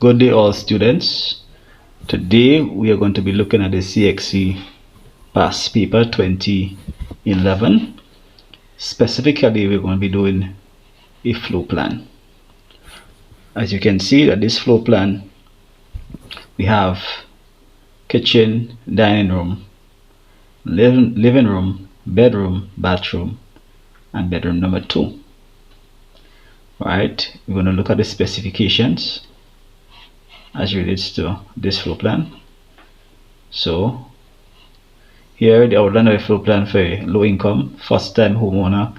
Good day all students. Today we are going to be looking at the CXC past paper 2011. Specifically, we're going to be doing a floor plan. As you can see that this floor plan, we have kitchen, dining room, living room, bedroom, bathroom, and bedroom number 2. Right, we're going to look at the specifications as relates to this floor plan. So here the outline of the floor plan for a low income first time homeowner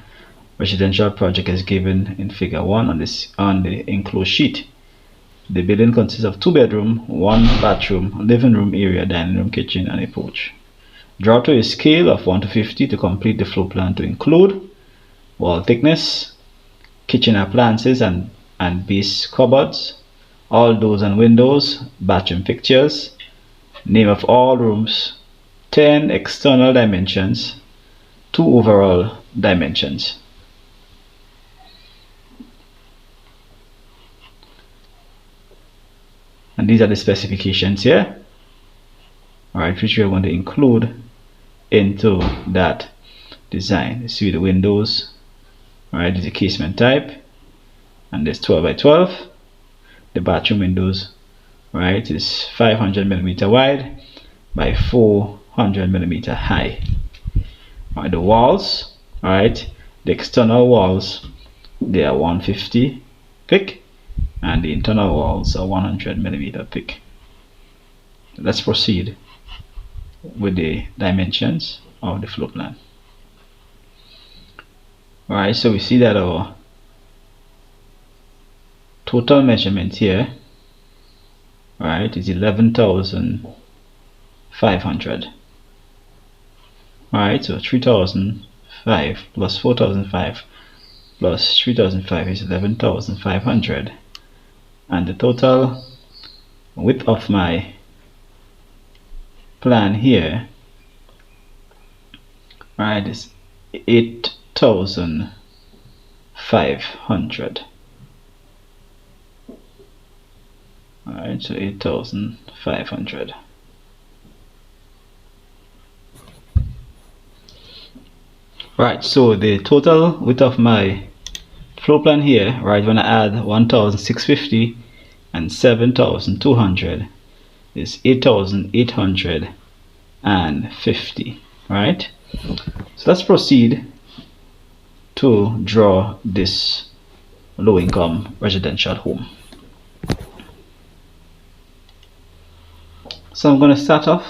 residential project is given in figure 1 on the enclosed sheet. The building consists of 2 bedroom, 1 bathroom, living room area, dining room, kitchen, and a porch. Draw to a scale of 1 to 50 to complete the floor plan to include wall thickness, kitchen appliances and base cupboards, all doors and windows, bathroom fixtures, name of all rooms, 10 external dimensions, 2 overall dimensions. And these are the specifications here, alright, which we are going to include into that design. You see the windows, alright, this is a casement type, and this 12 by 12. The bathroom windows, right, is 500 millimeter wide by 400 millimeter high. Alright, the walls, alright, the external walls, they are 150 thick, and the internal walls are 100 millimeter thick. Let's proceed with the dimensions of the floor plan. Alright, so we see that our total measurement here, right, is 11,500. Alright, so 3,005 plus 4,005 plus 3,005 is 11,500, and the total width of my plan here, right, is 8,500. Alright, so 8,500. Right, so the total width of my floor plan here, right, when I add 1,650 and 7,200 is 8,850. Right, so let's proceed to draw this low income residential home. So I'm going to start off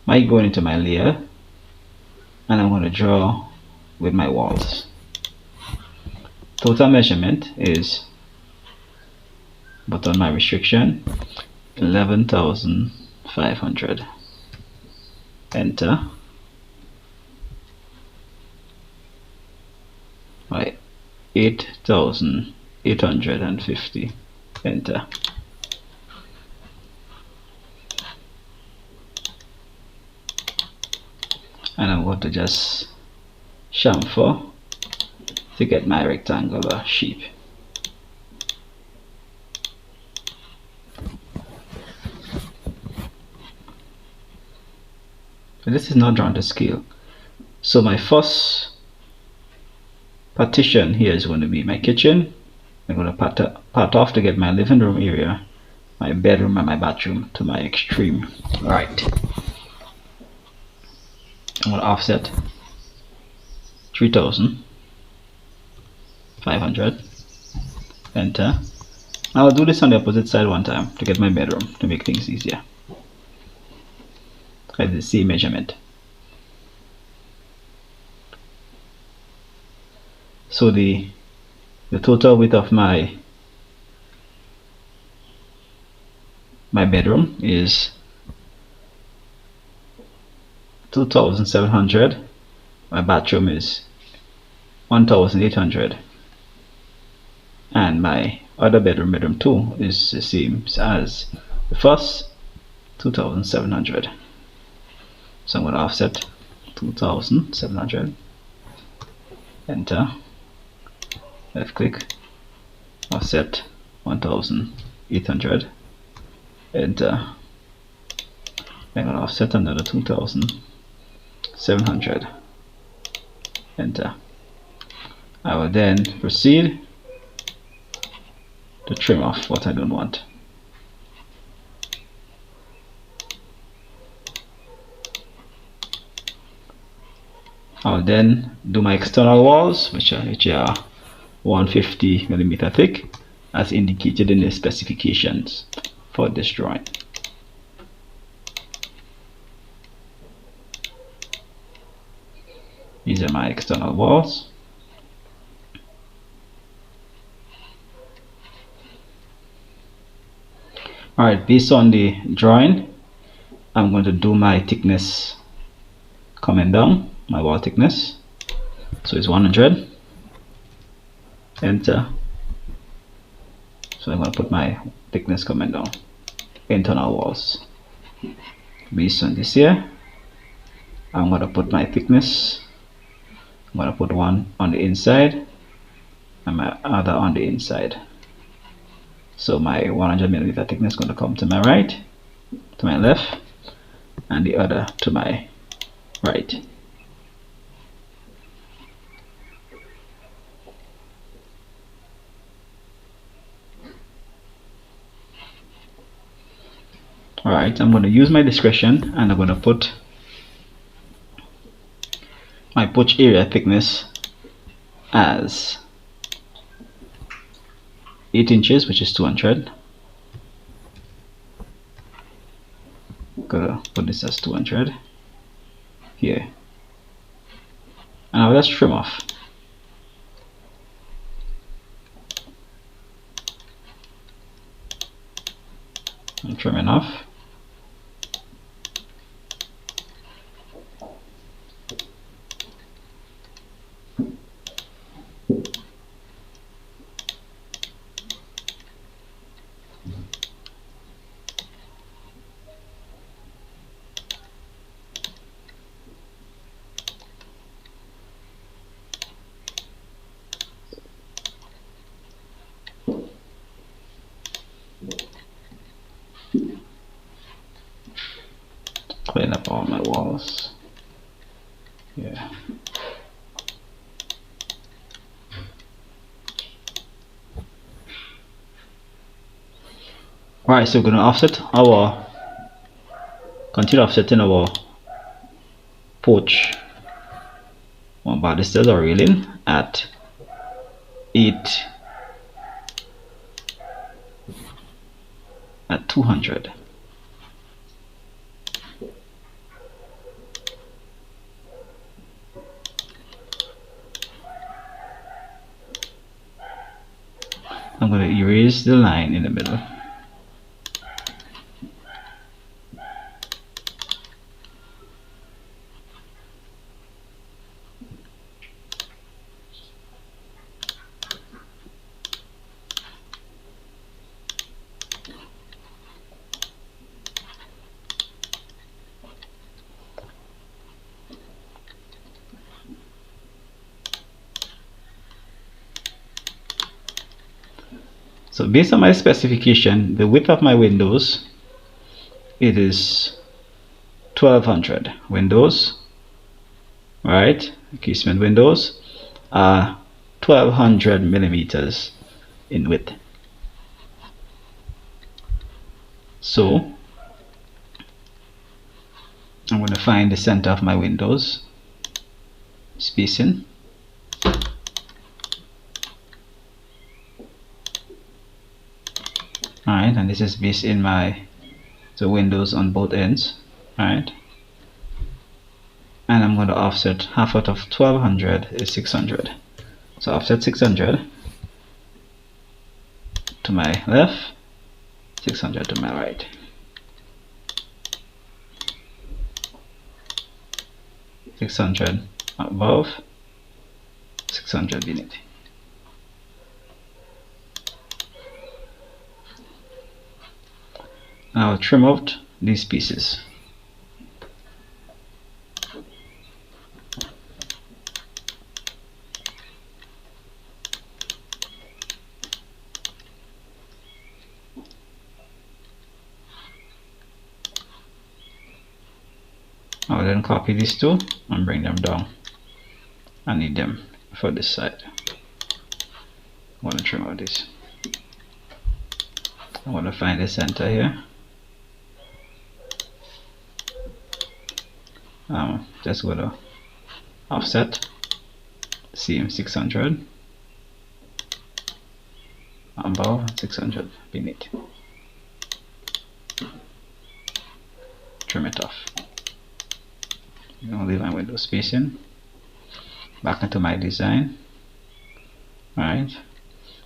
by going into my layer, and I'm going to draw with my walls. Total measurement is, but on my restriction, 11,500. Enter. Right, 8,850. Enter. And I'm going to just chamfer to get my rectangular shape. So this is not drawn to scale. So my first partition here is going to be my kitchen. I'm going to part off to get my living room area, my bedroom, and my bathroom to my extreme right. I'm going to offset 3,500. Enter. I'll do this on the opposite side one time to get my bedroom to make things easier. At the same measurement. So the total width of my bedroom is 2,700. My bathroom is 1,800, and my other bedroom 2 is the same as the first, 2,700. So I'm going to offset 2,700. Enter. Left click. Offset 1,000. 800. Enter. I'm going to offset another 2700. Enter. I will then proceed to trim off what I don't want. I'll then do my external walls, which are 150 millimeter thick, as indicated in the specifications for this drawing. These are my external walls. Alright, based on the drawing, I'm going to do my thickness coming down, my wall thickness. So it's 100. Enter. So I'm going to put my thickness coming down. Internal walls. Based on this here, I'm going to put my thickness. I'm going to put one on the inside and my other on the inside. So my 100 millimeter thickness is going to come to my right, to my left, and the other to my right. Alright, I'm going to use my discretion and I'm going to put my push area thickness as 8 inches, which is 200. Gonna put this as 200 here, and I'll just trim off. I'm trimming off. Clean up all my walls. Yeah. Alright, so we're going to continue offsetting our porch on balusters or railing at 200. I'm going to erase the line in the middle. So based on my specification, the width of my windows, it is 1200 windows, right? Casement windows are 1200 millimeters in width. So I'm going to find the center of my windows spacing. Alright, and this is based in the windows on both ends. Alright, and I'm going to offset half out of 1200 is 600. So offset 600 to my left, 600 to my right. $600 above, 600 beneath. Now I'll trim out these pieces. I'll then copy these two and bring them down. I need them for this side. I'm going to trim out this. I'm going to find the center here. Just going to offset seam 600 above, 600 beneath. Trim it off. I'm going to leave my window spacing. Back into my design. Alright,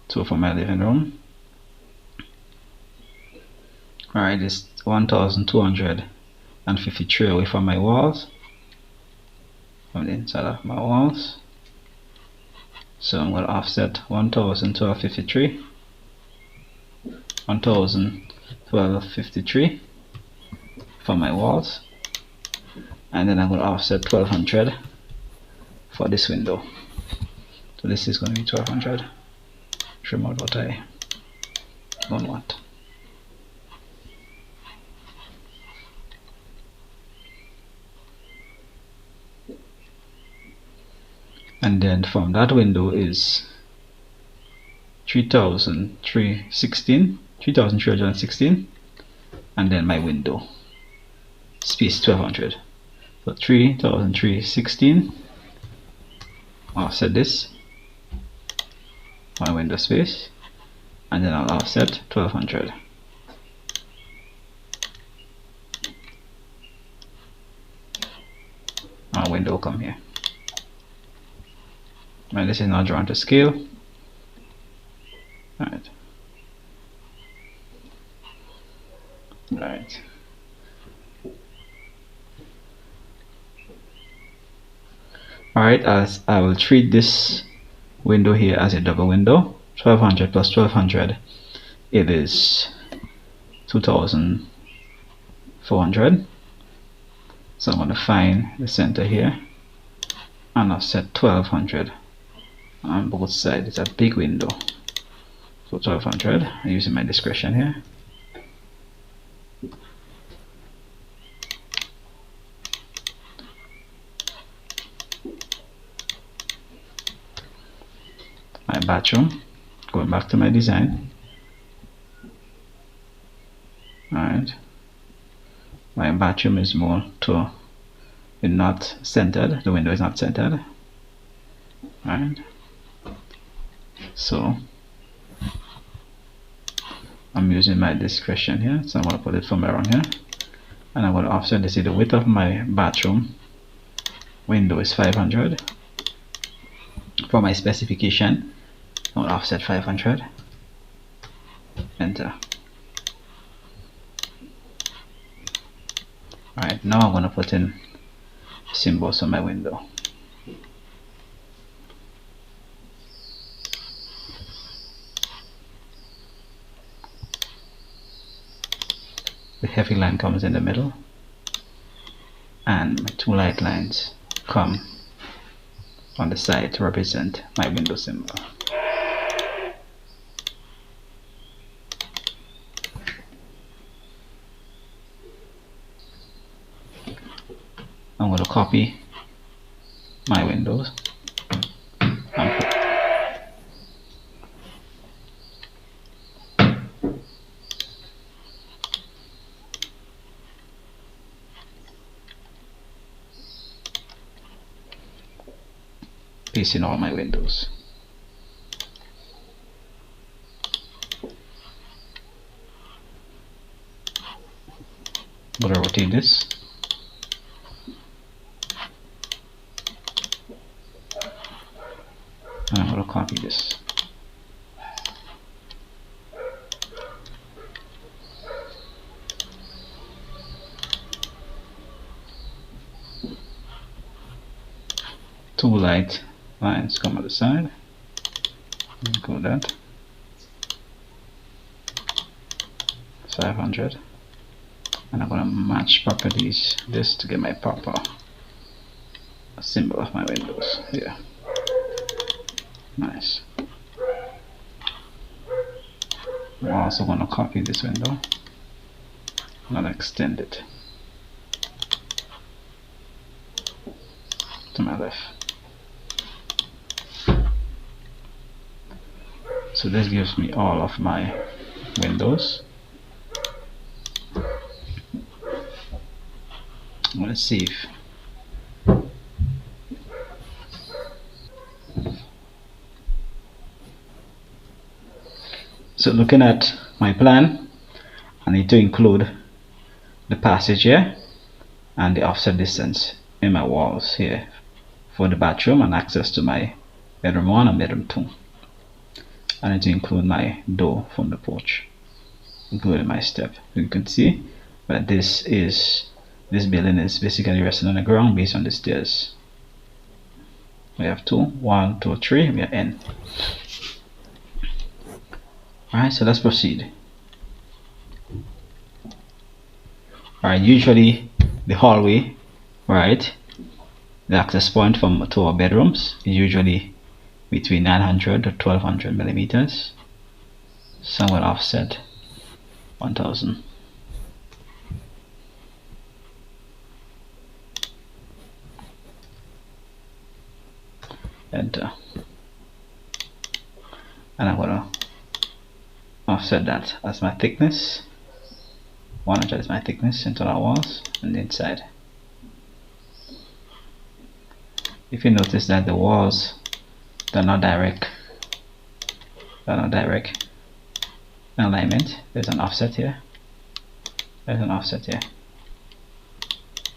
so for my living room. Alright, it's 1253 away from my walls, from the inside of my walls. So I'm going to offset 1253, 1253 for my walls, and then I'm going to offset 1200 for this window. So this is going to be 1200. Trim out what I don't want. And then from that window is 3316, and then my window space 1200. So 3316. Offset this, my window space, and then I'll offset 1200. Our window will come here. And this is now drawn to scale. Alright. Alright. Alright, as I will treat this window here as a double window. 1200 plus 1200, it is 2400. So I'm going to find the center here and offset 1200 on both sides. It's a big window, so 1200. I'm using my discretion here. My bathroom, going back to my design. Alright, my bathroom is more to, it's not centered, the window is not centered. Alright, so I'm using my discretion here, so I'm going to put it from around here, and I'm going to offset this. See, the width of my bathroom window is 500. For my specification, I'm going to offset 500. Enter. Alright, now I'm going to put in symbols on my window. The heavy line comes in the middle, and my two light lines come on the side to represent my window symbol. I'm going to copy my windows and paste in all my windows. I'm going to rotate this. And I'm going to copy this. Two light lines come on the side. Go that. 500. And I'm going to match properties this to get my proper symbol of my windows here. Nice. I'm also going to copy this window. I'm going to extend it. to my left. So this gives me all of my windows. I'm going to save. So looking at my plan, I need to include the passage here and the offset distance in my walls here for the bathroom and access to my bedroom 1 and bedroom 2. I need to include my door from the porch, including my step. You can see that this building is basically resting on the ground based on the stairs. We have 2, 1, 2, 3, we are in. Alright, so let's proceed. Alright, usually the hallway, right, the access point to our bedrooms is usually between 900 to 1200 millimeters. So I'm going to offset 1000. Enter. And I'm going to offset that as my thickness. 100 is my thickness into our walls and the inside. If you notice that the walls, they're not direct alignment, there's an offset here, there's an offset here.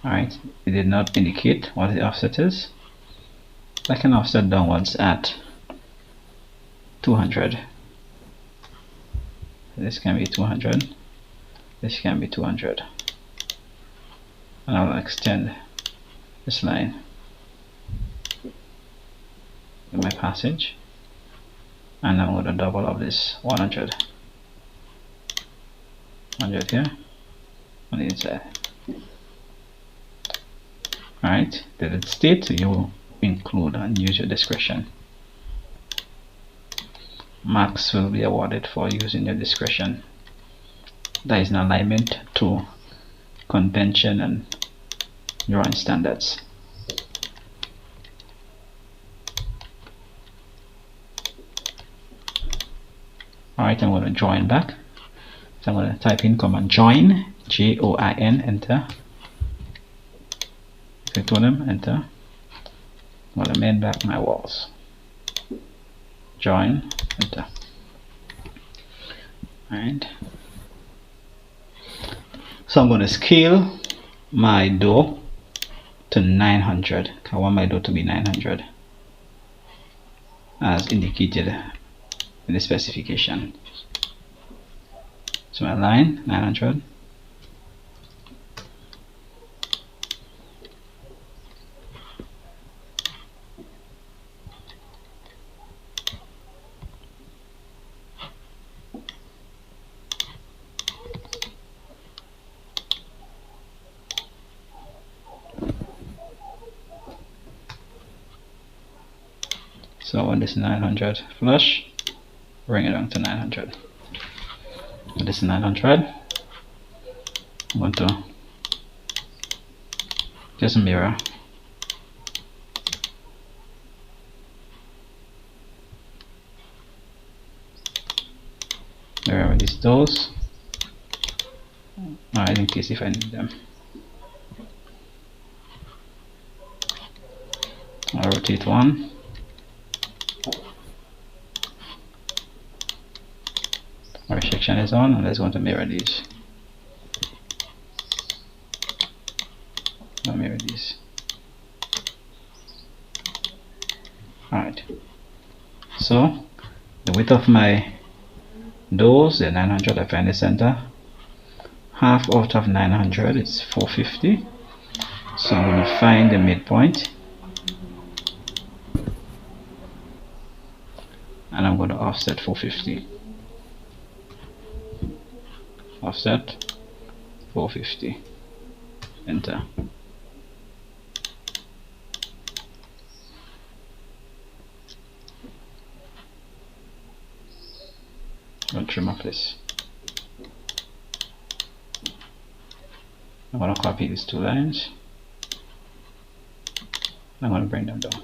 Alright, it did not indicate what the offset is. I can offset downwards at 200. This can be 200, this can be 200, and I'll extend this line in my passage, and I'm going to double up this 100 here on the inside. Alright, did it state? You include and use your discretion. Marks will be awarded for using your discretion. That is an alignment to convention and drawing standards. Alright, I'm going to join back. So I'm going to type in command join, J-O-I-N, enter. Click to them, enter. I'm going to mend back my walls. Join, enter. Alright. So I'm going to scale my door to 900. I want my door to be 900 as indicated in the specification. So my line 900. So when this 900 flush, bring it down to 900. When this is 900, I'm going to just mirror these doors. Alright, in case if I need them. I'll rotate one. Our section is on, and let's go to mirror these. I'll mirror these. Alright. So the width of my doors, they're 900. I find the center. Half out of 900 is 450. So I'm going to find the midpoint, and I'm going to offset 450. Offset 450. Enter. I'll trim off this. I'm going to copy these two lines. I'm going to bring them down.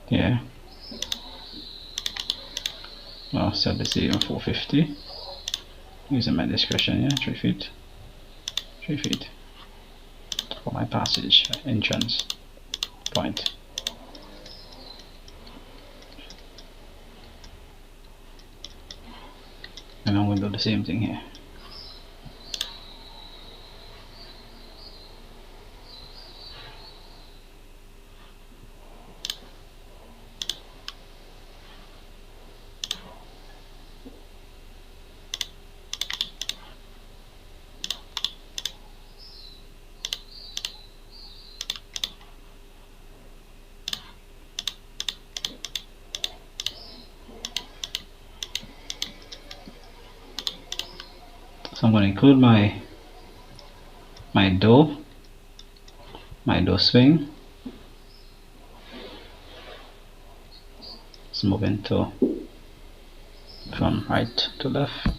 Yeah. I'll set this even 450. Using my discretion, yeah, 3 feet. 3 feet. For my passage, entrance point. And I'm going to do the same thing here. So I'm going to include my door swing. Let's move into from right to left.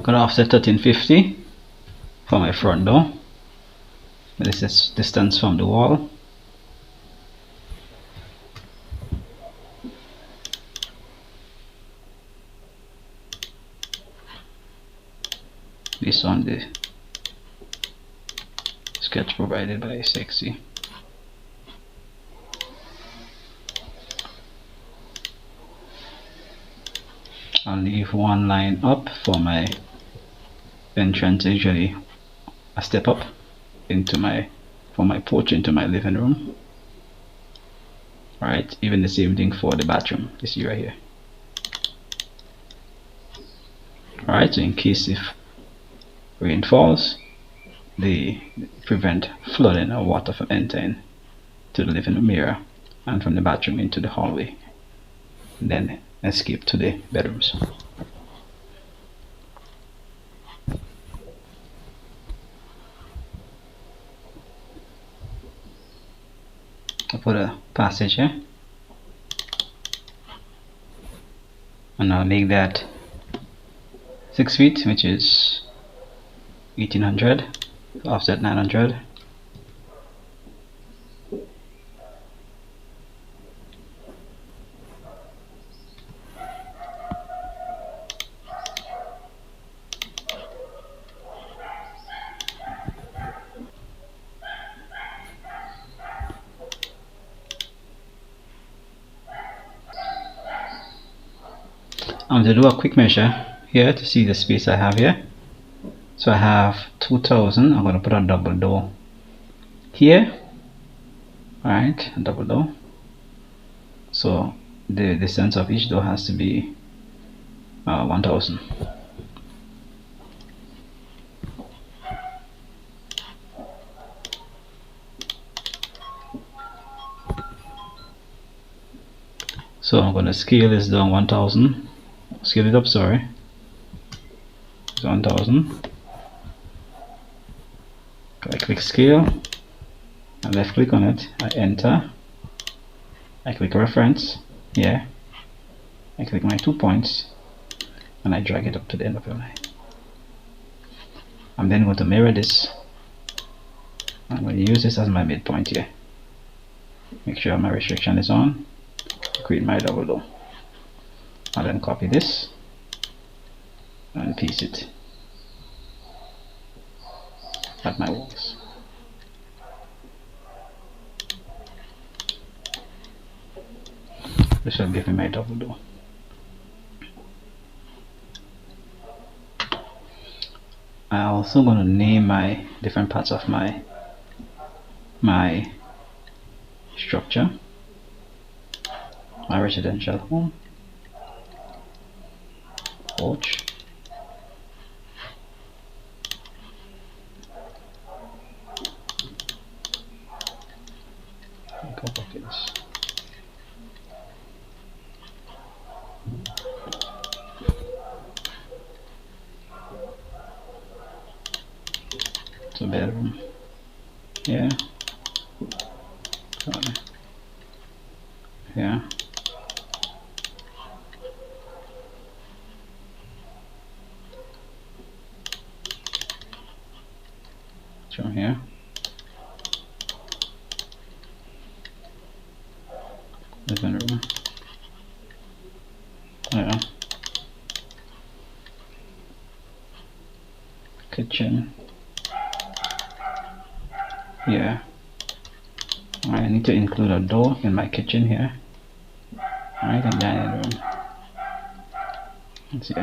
Gonna offset 1350 for my front door. This is distance from the wall. Based on the sketch provided by Sexy. I'll leave one line up for my entrance, usually a step up into from my porch into my living room. Alright, even the same thing for the bathroom, this right here. Alright, so in case if rain falls, they prevent flooding or water from entering to the living room area and from the bathroom into the hallway, and then escape to the bedrooms. I'll put a passage here, and I'll make that 6 feet, which is 1800, offset 900. I'm going to do a quick measure here to see the space I have here. So I have 2000. I'm going to put a double door here. Alright, a double door. So the distance of each door has to be 1000. So I'm going to scale this down 1000. Scale it up, sorry. It's 1000. I click scale, and left click on it, I enter, I click reference here, I click my 2 points, and I drag it up to the end of the line. I'm then going to mirror this. I'm going to use this as my midpoint here. Make sure my restriction is on. to create my double door. I'll then copy this and paste it at my walls. This will give me my double door. I'm also going to name my different parts of my structure. My residential home, porch, copy this. So bedroom, yeah, yeah. From here, living room, yeah, kitchen, yeah. I need to include a door in my kitchen here. Alright, and dining room. Let's see.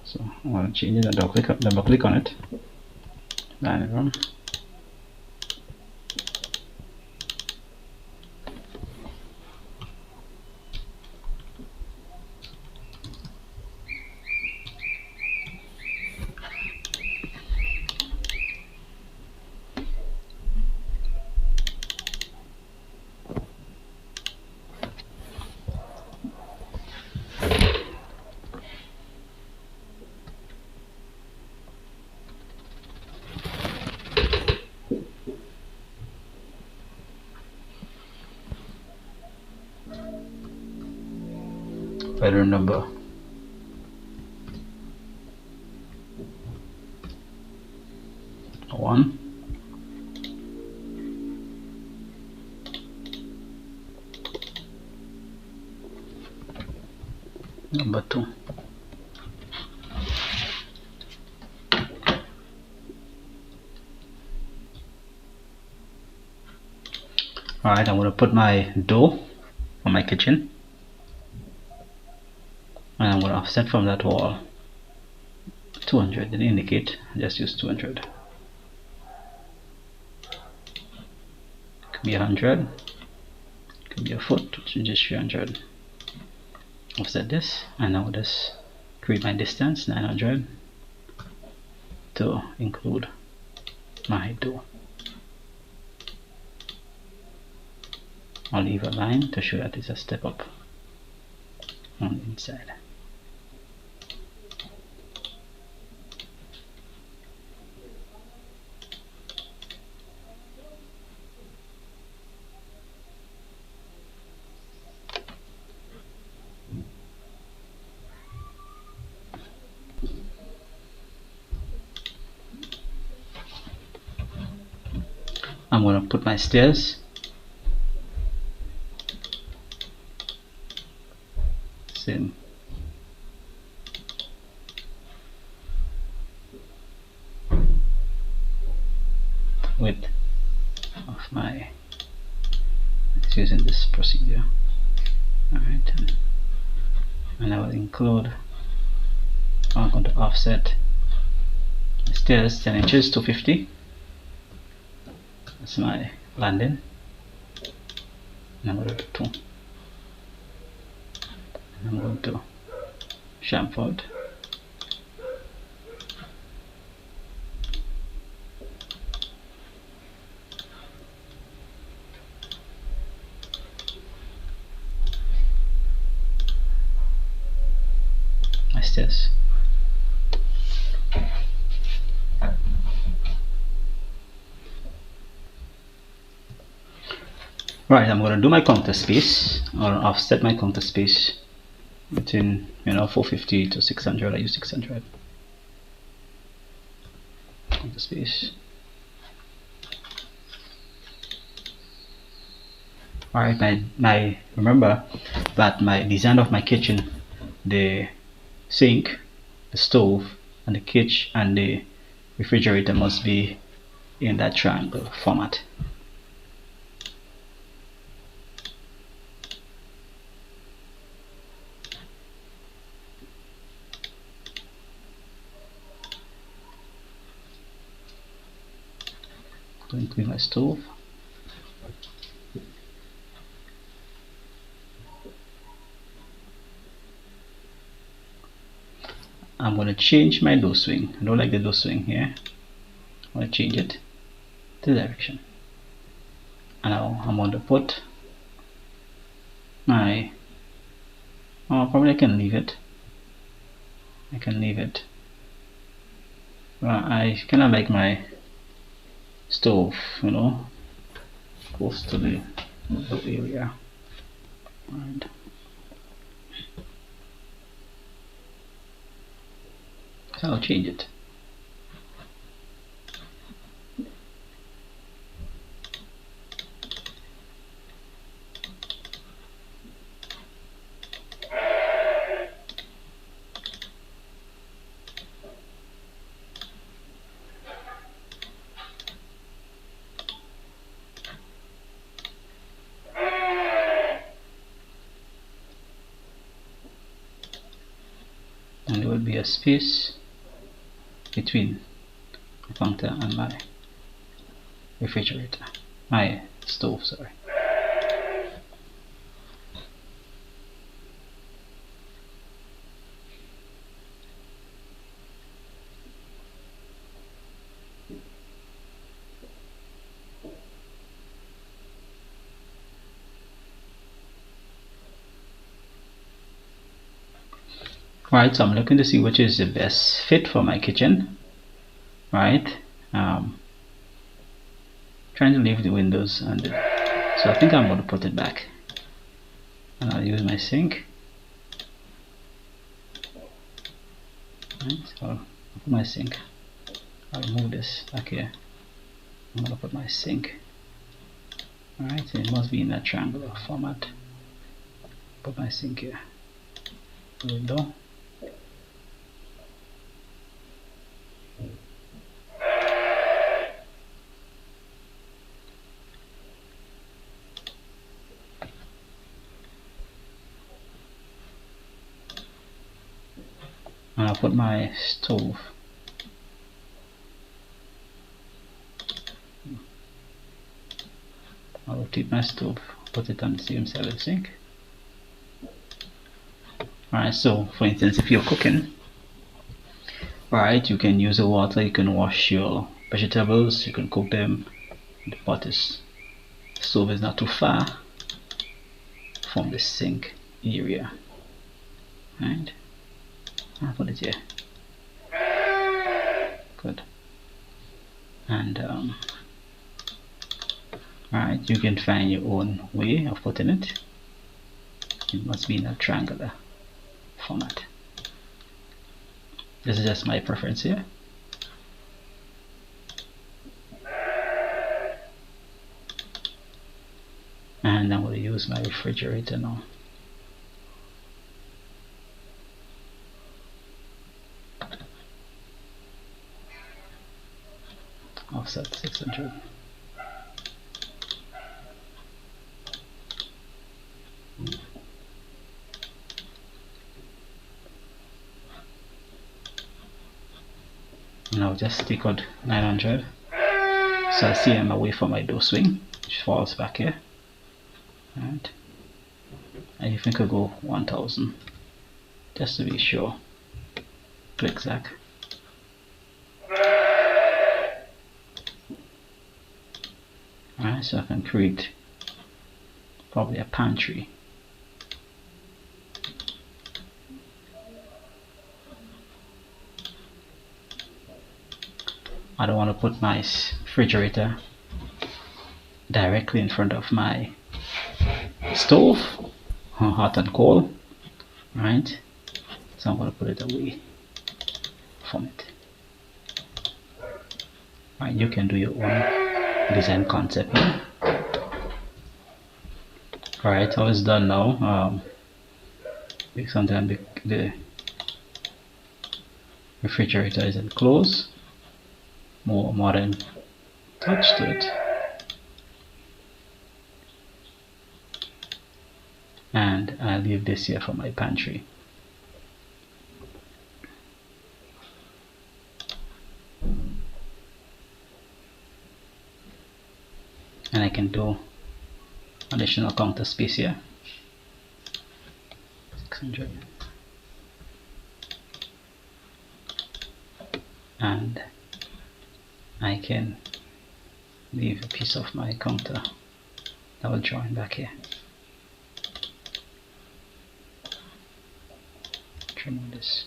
So I want to change it. Double click on it. Dining room. Bedroom number 1. Number 2. Alright, I'm going to put my door on my kitchen, and I'm going to offset from that wall 200. Didn't indicate, just use 200. Could be 100, could be a foot, which is just 300. Offset this, and now just create my distance 900 to include my door. I'll leave a line to show that it's a step up on the inside. I'm going to put my stairs same width of my, it's using this procedure. Alright, and I will include, I'm going to offset the stairs 10 inches to 50. That's my landing. And I'm going to 2. And I'm going to chamfer. My stairs. Right, I'm going to do my counter space, or offset my counter space between 450 to 600. I use 600 counter space. Alright, my remember that my design of my kitchen, the sink, the stove, and the kitchen and the refrigerator must be in that triangle format. Going to clean my stove. I'm going to change my door swing. I don't like the door swing here. I'm going to change it to the direction. And now I'm going to put my, probably I can leave it. I can leave it. I kind of like my stove, you know, close to the area. And so I'll change it. And there will be a space between the counter and my refrigerator, my stove, sorry. Right, so I'm looking to see which is the best fit for my kitchen. Right, trying to leave the windows and so I think I'm going to put it back, and I'll use my sink. Right, so I'll put my sink. I'll move this back here. I'm going to put my sink. Alright, so it must be in that triangular format. Put my sink here. Window. And I'll put my stove. I'll rotate my stove, put it on the same side of the sink. Alright, so for instance, if you're cooking, right, you can use the water, you can wash your vegetables, you can cook them. The pot is, stove is not too far from the sink area. Right, I'll put it here. Good. And right, you can find your own way of putting it. It must be in a triangular format. This is just my preference here. And I'm going to use my refrigerator now. Offset 600. Now just take out 900. So I see I'm away from my door swing, which falls back here. Right. And you think I'll go 1000 just to be sure. Click Zack. Alright, so I can create probably a pantry. I don't want to put my refrigerator directly in front of my stove, hot and cold, right? So I'm going to put it away from it. Right, you can do your own design concept here. Alright, so it's done now. Sometimes the refrigerator is closed. More modern touch to it. And I'll leave this here for my pantry. And I can do additional counter space here. 600. And I can leave a piece of my counter that will join back here. Trim this.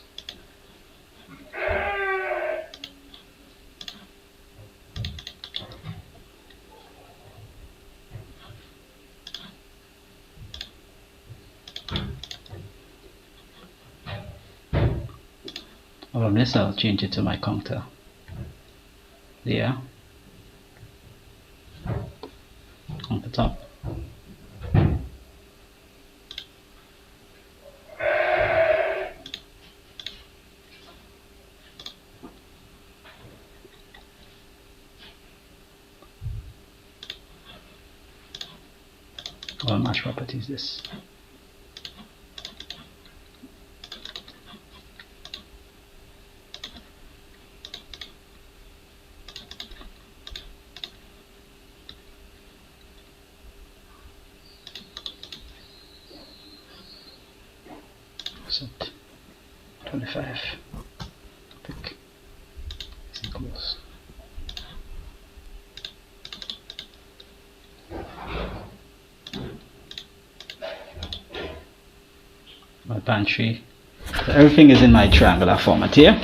From this I'll change it to my counter there on the top. What match property is this? Set 25. Pick. It's close. My pantry. So everything is in my triangular format here.